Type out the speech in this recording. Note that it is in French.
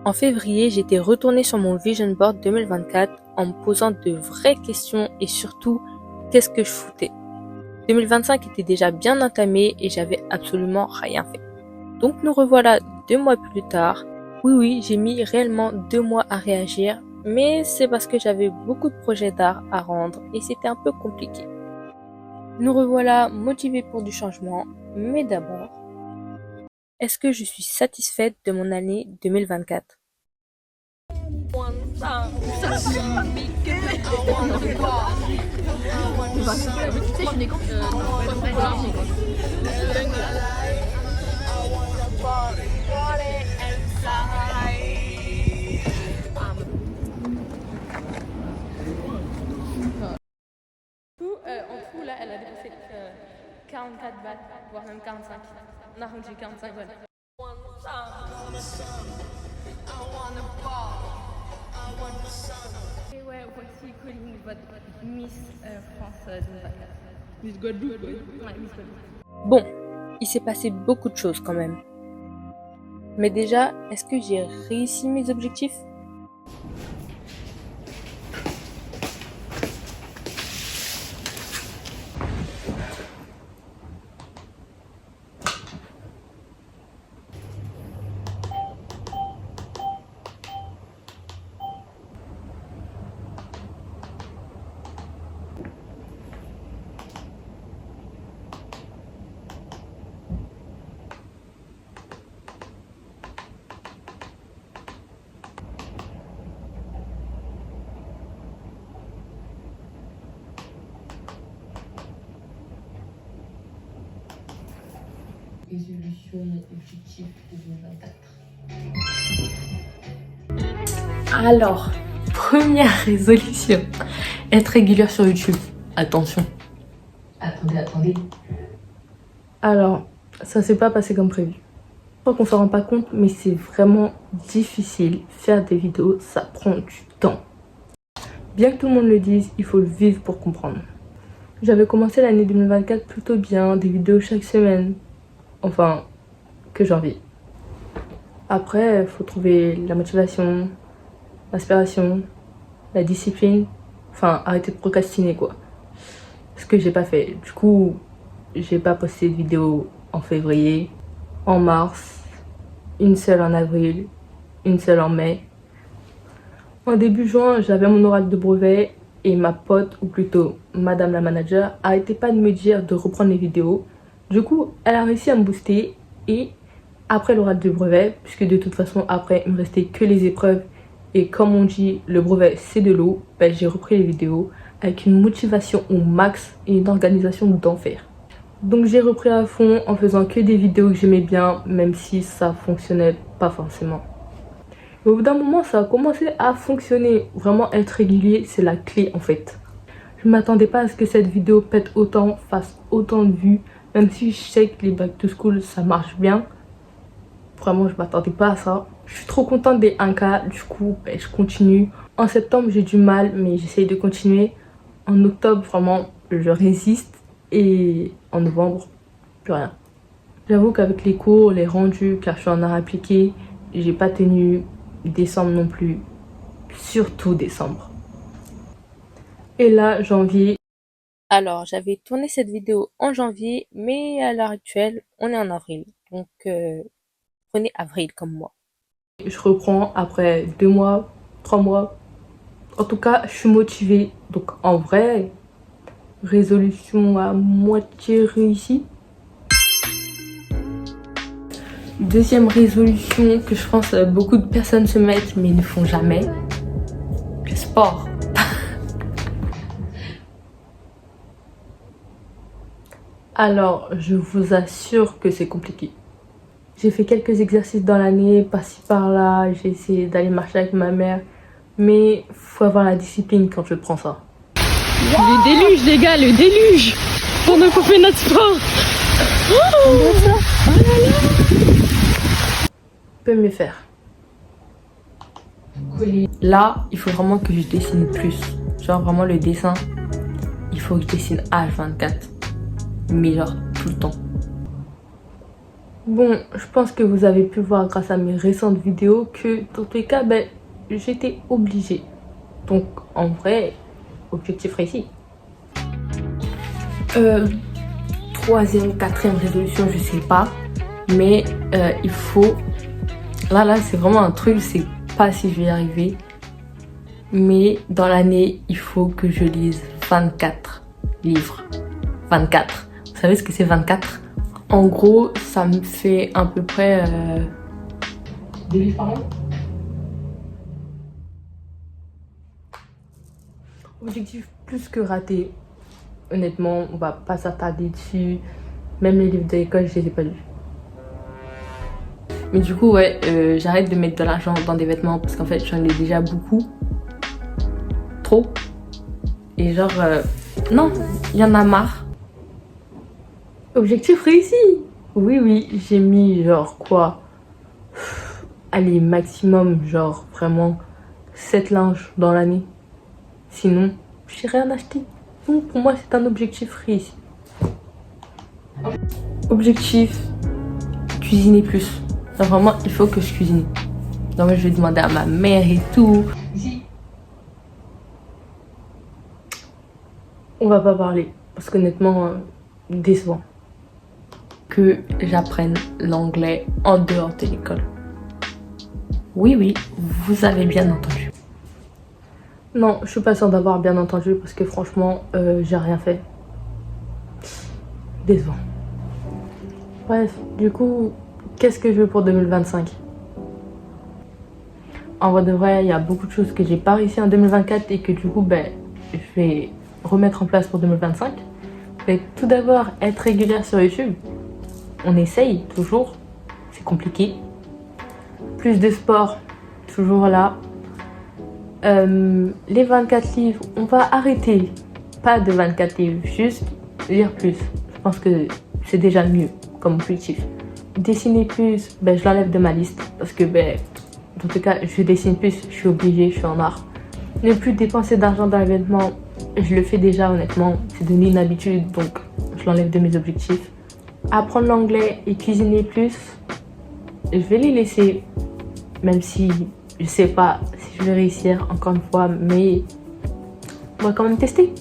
En février, j'étais retournée sur mon Vision Board 2024 en me posant de vraies questions et surtout, qu'est-ce que je foutais? 2025 était déjà bien entamé et j'avais absolument rien fait. Donc nous revoilà 2 mois plus tard. Oui, j'ai mis réellement 2 mois à réagir, mais c'est parce que j'avais beaucoup de projets d'art à rendre et c'était un peu compliqué. Nous revoilà motivés pour du changement, mais d'abord, est-ce que je suis satisfaite de mon année 2024? En tout, là, elle a dépensé 44 bahts, voire même 45. On a rendu 45 bahts. Et ouais, voici Colline, votre Miss France 2024. Miss Guadeloupe, Ouais, Miss Guadeloupe. Bon, il s'est passé beaucoup de choses quand même. Mais déjà, est-ce que j'ai réussi mes objectifs? Résolution objectif 2024. Alors, première résolution, être régulière sur YouTube. Attention. Attendez. Alors, ça s'est pas passé comme prévu. Je crois qu'on s'en rend pas compte, mais c'est vraiment difficile. Faire des vidéos, ça prend du temps. Bien que tout le monde le dise, il faut le vivre pour comprendre. J'avais commencé l'année 2024 plutôt bien, des vidéos chaque semaine. Enfin, que j'envie. Après, il faut trouver la motivation, l'inspiration, la discipline. Enfin, arrêter de procrastiner quoi. Ce que j'ai pas fait. Du coup, j'ai pas posté de vidéo en février, en mars, une seule en avril, une seule en mai. En début juin, j'avais mon oral de brevet et ma pote, ou plutôt madame la manager, arrêtait pas de me dire de reprendre les vidéos. Du coup, elle a réussi à me booster et après l'oral de brevet, puisque de toute façon après il me restait que les épreuves et comme on dit le brevet c'est de l'eau, ben, j'ai repris les vidéos avec une motivation au max et une organisation d'enfer. Donc j'ai repris à fond en faisant que des vidéos que j'aimais bien, même si ça fonctionnait pas forcément. Mais au bout d'un moment ça a commencé à fonctionner. Vraiment être régulier c'est la clé en fait. Je m'attendais pas à ce que cette vidéo pète autant, fasse autant de vues. Même si je sais que les back to school ça marche bien. Vraiment je m'attendais pas à ça. Je suis trop contente des 1K, du coup ben, je continue. En septembre j'ai du mal mais j'essaye de continuer. En octobre vraiment je résiste. Et en novembre plus rien. J'avoue qu'avec les cours, les rendus, car je suis en art appliqué, j'ai pas tenu. Décembre non plus. Surtout décembre. Et là janvier. Alors, j'avais tourné cette vidéo en janvier, mais à l'heure actuelle, on est en avril. Donc, prenez avril comme moi. Je reprends après 2 mois, 3 mois. En tout cas, je suis motivée. Donc en vrai, résolution à moitié réussie. Deuxième résolution que je pense beaucoup de personnes se mettent mais ne font jamais. Le sport. Alors, je vous assure que c'est compliqué. J'ai fait quelques exercices dans l'année, par-ci par-là. J'ai essayé d'aller marcher avec ma mère. Mais faut avoir la discipline quand je prends ça. Le déluge, les gars, le déluge. Pendant qu'on fait notre sport. Peut mieux faire. Là, il faut vraiment que je dessine plus. Genre vraiment le dessin, il faut que je dessine H24. Mais genre tout le temps. Bon, je pense que vous avez pu voir grâce à mes récentes vidéos que dans tous les cas, ben, j'étais obligée. Donc en vrai, objectif réussi. Troisième, quatrième résolution, je sais pas. Mais il faut... Là, c'est vraiment un truc, je sais pas si je vais y arriver. Mais dans l'année, il faut que je lise 24 livres. 24. Vous savez ce que c'est 24? En gros, ça me fait à peu près... 2 livres par an. Objectif plus que raté. Honnêtement, on va pas s'attarder dessus. Même les livres de l'école, je les ai pas lus. Mais du coup, ouais, j'arrête de mettre de l'argent dans des vêtements parce qu'en fait, j'en ai déjà beaucoup. Trop. Et genre, non, il y en a marre. Objectif réussi. Oui, j'ai mis genre quoi? Allez, maximum, genre vraiment 7 linges dans l'année. Sinon, j'ai rien acheté. Donc pour moi, c'est un objectif réussi. Objectif, cuisiner plus. Donc, vraiment, il faut que je cuisine. Donc je vais demander à ma mère et tout. On va pas parler parce qu'honnêtement, décevant. Que j'apprenne l'anglais en dehors de l'école. Oui, vous avez bien entendu. Non, je suis pas sûre d'avoir bien entendu parce que franchement, j'ai rien fait. Décevant. Bref, du coup, qu'est-ce que je veux pour 2025? En vrai de vrai, il y a beaucoup de choses que j'ai pas réussi en 2024 et que du coup, ben, je vais remettre en place pour 2025. Je vais tout d'abord être régulière sur YouTube. On essaye toujours, c'est compliqué. Plus de sport, toujours là. Les 24 livres, on va arrêter. Pas de 24 livres, juste lire plus. Je pense que c'est déjà mieux comme objectif. Dessiner plus, ben, je l'enlève de ma liste parce que ben, en tout cas, je dessine plus, je suis obligée, je suis en art. Ne plus dépenser d'argent dans les vêtements, je le fais déjà honnêtement, c'est devenu une habitude, donc je l'enlève de mes objectifs. Apprendre l'anglais et cuisiner plus, je vais les laisser, même si je sais pas si je vais réussir encore une fois, mais on va quand même tester.